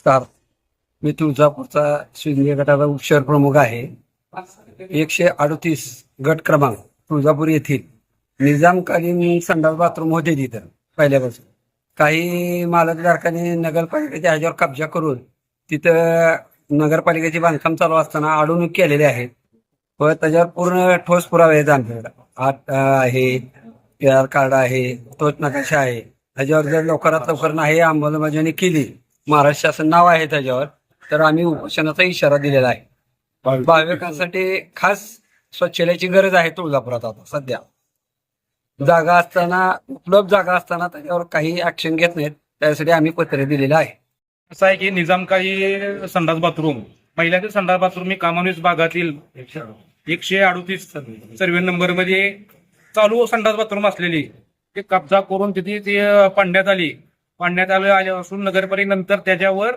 नमस्कार. मी तुळजापूरचा शिंदे गटाचा उपशहर प्रमुख आहे. 138 गट क्रमांक तुळजापूर येथील निजामकालीन संडास बाथरूम होते तिथं पहिल्यापासून. काही मालकधारकांनी नगरपालिकेच्या ह्याच्यावर कब्जा करून तिथं नगरपालिकेचे बांधकाम चालू असताना अडवणूक केलेले आहेत व त्याच्यावर पूर्ण ठोस पुरावे आहेत आमच्याकडे. आठ आहे, PR कार्ड आहे, तोच नकाशा आहे. त्याच्यावर जर लवकरात लवकर नाही अंमलबजावणी केली, महाराष्ट्र शासन नाव आहे त्याच्यावर, तर आम्ही उपोषणाचा इशारा दिलेला आहे. भाविकांसाठी खास स्वच्छतेची गरज आहे तुळजापुरात आता सध्या. जागा असताना, उपलब्ध जागा असताना त्याच्यावर काही ऍक्शन घेत नाहीत. त्यासाठी आम्ही पत्र दिलेलं आहे. असं आहे की निजामकाली संडास बाथरूम, पहिल्यातील संडास बाथरूम ही कामानुस भागातील 138 सर्वे नंबर मध्ये चालू संडास बाथरूम असलेली ते कब्जा करून तिथे ती पाडण्यात आले असून नगरपालिकेनंतर त्याच्यावर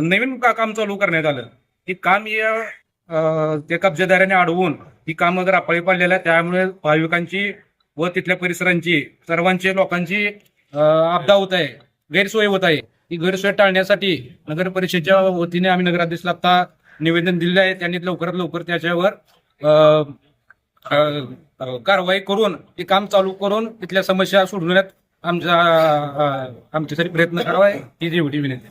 नवीन काम चालू करण्यात आलं. ही काम त्या कब्जेदाराने अडवून ही कामं जर अपाळी पाडलेलं आहे. त्यामुळे भाविकांची व तिथल्या परिसरांची सर्वांची लोकांची आपदा होत आहे, गैरसोय होत आहे. ही गैरसोय टाळण्यासाठी नगर परिषदेच्या वतीने आम्ही नगराध्यक्षला आता निवेदन दिले आहे. त्यांनी लवकरात लवकर त्याच्यावर कारवाई करून हे काम चालू करून तिथल्या समस्या सोडवण्यात आमच्यासाठी प्रयत्न करावा ही एवढी विनंती.